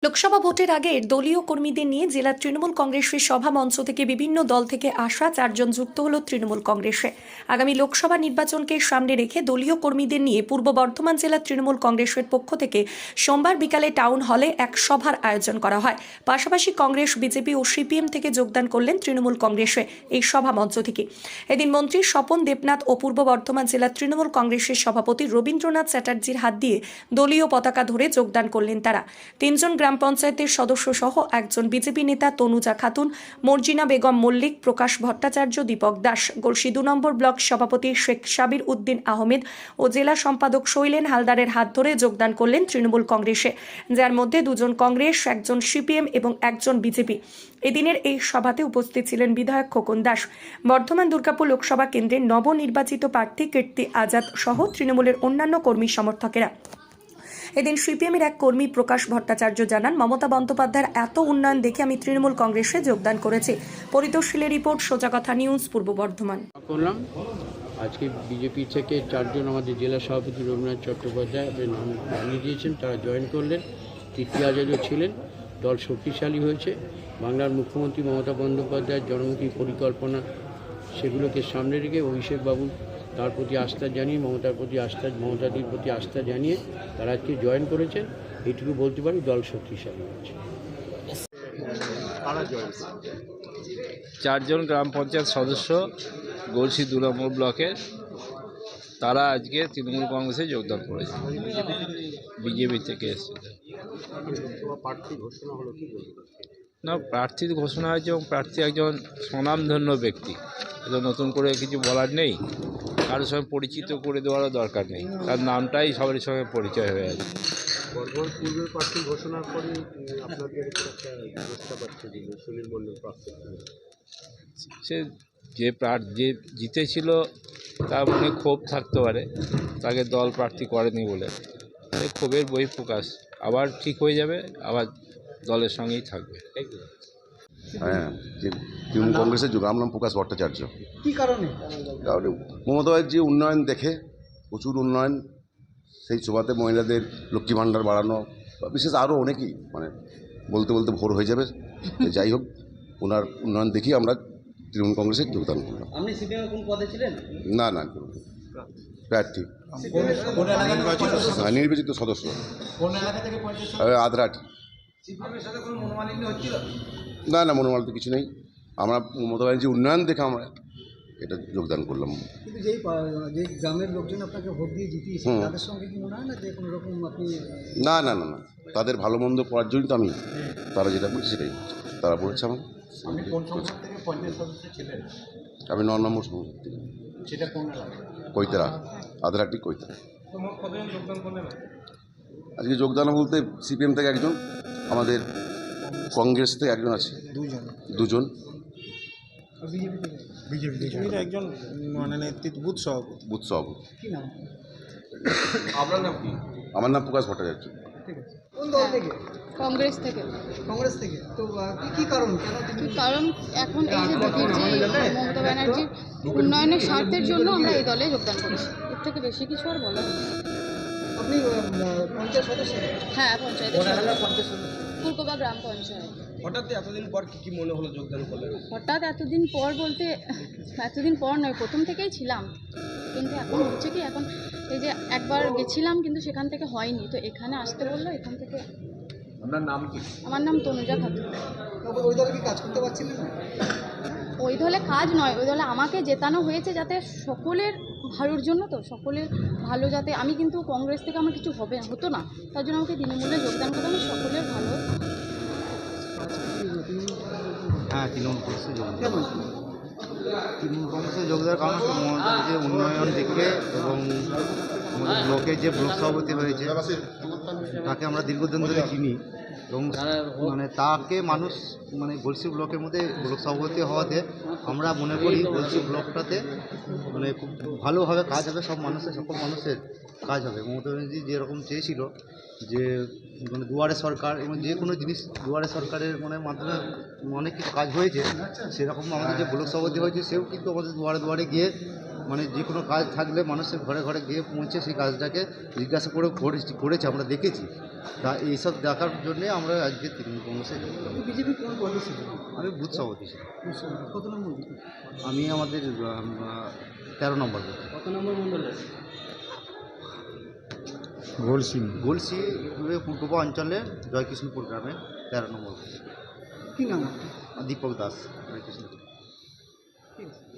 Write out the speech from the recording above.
লোকসভা ভোটের আগে দলীয় কর্মীদের নিয়ে জেলা তৃণমূল কংগ্রেসের সভা মঞ্চ থেকে বিভিন্ন দল থেকে আসা 4 জন যুক্ত হল তৃণমূল কংগ্রেসে। আগামী লোকসভা নির্বাচনকে সামনে রেখে দলীয় কর্মীদের নিয়ে পূর্ব বর্ধমান জেলা তৃণমূল কংগ্রেসের পক্ষ থেকে সোমবার বিকালে টাউন হলে এক সভার আয়োজন করা হয়। পাশাপাশি কংগ্রেস, বিজেপি ও সিপিএম থেকে যোগদান করলেন তৃণমূল কংগ্রেসে এই সভা মঞ্চ থেকে। এদিন মন্ত্রী স্বপন দেবনাথ ও পূর্ব বর্ধমান জেলা তৃণমূল কংগ্রেসের সভাপতি রবীন্দ্রনাথ চ্যাটার্জির হাত দিয়ে দলীয় পতাকা ধরে যোগদান করলেন তারা। 3 জন গ্রাম পঞ্চায়েতের সদস্য সহ একজন বিজেপি নেতা তনুজা খাতুন, মর্জিনা বেগম মল্লিক, প্রকাশ ভট্টাচার্য, দীপক দাস, গড়শি 2 নম্বর ব্লক সভাপতি শেখ সাবির উদ্দিন আহমেদ ও জেলা সম্পাদক শৈলেন হালদারের হাত ধরে যোগদান করলেন তৃণমূল কংগ্রেসে, যার মধ্যে 2 জন কংগ্রেস, 1জন সিপিএম এবং 1জন বিজেপি। এদিনের এই সভাতে উপস্থিত ছিলেন বিধায়ক খোকন দাস, বর্ধমান দুর্গাপুর লোকসভা কেন্দ্রের নবনির্বাচিত প্রার্থী কীর্তি আজাদ সহ তৃণমূলের অন্যান্য কর্মী সমর্থকেরা। এদিন সিপিএমের এক কর্মী প্রকাশ ভট্টাচার্য জানান, মমতা বন্দ্যোপাধ্যায়ের এত উন্নয়ন দেখে আমি তৃণমূল কংগ্রেসে যোগদান করেছি। পরিতোষীলের রিপোর্ট, সোজা কথা নিউজ, পূর্ব বর্ধমান। করলাম আজকে বিজেপি থেকে 4 জন আমাদের জেলা সভাপতি রবীন্দ্রনাথ চট্টোপাধ্যায় নাম জানিয়ে দিয়েছেন, তারা জয়েন করলেন। কীর্তি আজাদও ছিলেন। দল শক্তিশালী হয়েছে। বাংলার মুখ্যমন্ত্রী মমতা বন্দ্যোপাধ্যায়ের জনমুখী পরিকল্পনা, সেগুলোকে সামনে রেখে অভিষেক বাবু তার প্রতি আস্থা জানিয়ে মমতাদির প্রতি আস্থা জানিয়ে তারা আজকে জয়েন করেছেন। এইটুকু বলতে পারি, দল শক্তিশালী হয়েছে। 4 জন গ্রাম পঞ্চায়েত সদস্য গড়শি 2 নম্বর ব্লকের, তারা আজকে তৃণমূল কংগ্রেসে যোগদান করেছে। বিজেপি থেকে এসেছে। না, প্রার্থীর ঘোষণা হয়েছে এবং প্রার্থী একজন স্বনামধন্য ব্যক্তি। এটা নতুন করে কিছু বলার নেই, কারোর সঙ্গে পরিচিত করে দেওয়ারও দরকার নেই, তার নামটাই সবার সঙ্গে পরিচয় হয়ে আছে। বর্ধমান পূর্বের প্রার্থী ঘোষণার পরে আপনাদের একটা ব্যবস্থা পাচ্ছে সুনীল মণ্ডল প্রার্থী। সে যে জিতেছিল তার মনে ক্ষোভ থাকতে পারে, তাকে দল প্রার্থী করেনি বলে। ক্ষোভের বহিঃপ্রকাশ, আবার ঠিক হয়ে যাবে, আবার দলের সঙ্গেই থাকবে। হ্যাঁ, যে তৃণমূল কংগ্রেসের যোগ, আমার নাম প্রকাশ ভট্টাচার্য। কী কারণে? কারণ মমতা যে উন্নয়ন দেখে, প্রচুর উন্নয়ন, সেই সভাতে মহিলাদের লক্ষ্মী ভাণ্ডার বাড়ানো, বা বিশেষ আরও অনেকই, মানে বলতে বলতে ভোর হয়ে যাবে। যাই হোক, ওনার উন্নয়ন দেখি আমরা তৃণমূল কংগ্রেসে যোগদান করলাম। আপনি সিপিএম কোন পদে ছিলেন? না, প্রার্থী, নির্বাচিত সদস্য। কোন এলাকা থেকে আদ্রাটি। সিপিএমের সাথে কোনো মনোমালিন্য হচ্ছিল? না, মনোমাল তো কিছু নেই। আমরা মমতা ব্যানার্জি উন্নয়ন দেখে আমরা এটা যোগদান করলাম। কিন্তু যে গ্রামের লোকজন আপনাকে ভোট দিয়ে জিতিয়েছে, তাদের সঙ্গে কি মনে হয় না যে কোনো রকম আপনি? না, তাদের ভালো মন্দ করার জন্যই তো আমি, তারা যেটা বলছে সেটাই তারা বলেছে আমার। আপনি কোন সংসদ থেকে পঞ্চায়েত সদস্য ছিলেন? আমি 9 নম্বর সংসদ থেকে। সেটা কোন এলাকা? কৈতারা, আদ্রাটি কৈতারা। কতজন যোগদান করলেন? আজকে যোগদান বলতে সিপিএম থেকে 1 জন, আমাদের কংগ্রেস থেকে 1 জন আছে, 2 জন। বিজেপি একজন মানে নেতৃত্ব বুথ সভাপতি। কি নাম? আপনার নাম কি? আমার নাম প্রকাশ ভট্টাচার্য। ঠিক আছে। কোন দল থেকে? কংগ্রেস থেকে। কংগ্রেস থেকে। তো কি কারণ? কারণ এখন এই যে মমতা ব্যানার্জির উন্নয়নের স্বার্থের জন্য আমরা এই দলে যোগদান করেছি। এর থেকে বেশি কিছু আর বলার নেই। আপনি পঞ্চায়েত সদস্য? হ্যাঁ, পঞ্চায়েত ফুলকোবা গ্রাম পঞ্চায়েত। হঠাৎ এতদিন পর কি মনে হলো যোগদান করলেন? হঠাৎ এতদিন পর বলতে এতদিন পর নয়, প্রথম থেকেই ছিলাম, কিন্তু এখন হচ্ছে কি, এখন এই যে একবার গেছিলাম কিন্তু সেখান থেকে হয়নি, তো এখানে আসতে বললো, এখান থেকে। আপনার নাম কি? আমার নাম তনুজা খাতুন। ওই দলে কি কাজ করতে পারছিলেন না? ওই দলে কাজ নয়, ওই দলে আমাকে জেতানো হয়েছে যাতে সকলের ভালোর জন্য, তো সকলের ভালো যাতে। আমি কিন্তু কংগ্রেস থেকে আমার কিছু হতো না, তার জন্য আমাকে তৃণমূলে যোগদান করে আমি সকলের ভালো। হ্যাঁ, তৃণমূল কংগ্রেসে যোগ দেওয়ার কারণ হচ্ছে মমতার যে উন্নয়ন দেখে এবং ব্লকের যে ব্লক সভাপতি হয়েছে তাকে আমরা দীর্ঘদিন ধরে চিনি, এবং মানে তাকে মানুষ মানে গলসি ব্লকের মধ্যে ব্লক সভাপতি হওয়াতে আমরা মনে করি গলসি ব্লকটাতে মানে খুব ভালোভাবে কাজ হবে, সকল মানুষের কাজ হবে। মমতা ব্যানার্জি যেরকম চেয়েছিল যে মানে দুয়ারে সরকার এবং যে কোনো জিনিস দুয়ারে সরকারের মানে মাধ্যমে অনেক কিছু কাজ হয়েছে, সেরকম আমাদের যে ব্লক সভাপতি হয়েছে সেও কিন্তু আমাদের দুয়ারে দুয়ারে গিয়ে মানে যে কোনো কাজ থাকলে মানুষের ঘরে ঘরে গিয়ে পৌঁছে সেই কাজটাকে জিজ্ঞাসা করে করেছে, আমরা দেখেছি। তা এইসব দেখার জন্যে আমরা আজকে তৃণমূল কংগ্রেসে বিজেপি কোন পদে ছিল? আমি বুথ সভাপতি ছিলাম। কত নম্বর বুথে? আমি আমাদের 13 নম্বর বুথ। কত নম্বর মন্ডলে? গলসি পূর্ব অঞ্চলে জয়কৃষ্ণপুর গ্রামে 13 নম্বর বুথ। কি নাম আপনার? দীপক দাস জয়কৃষ্ণপুর। ঠিক আছে।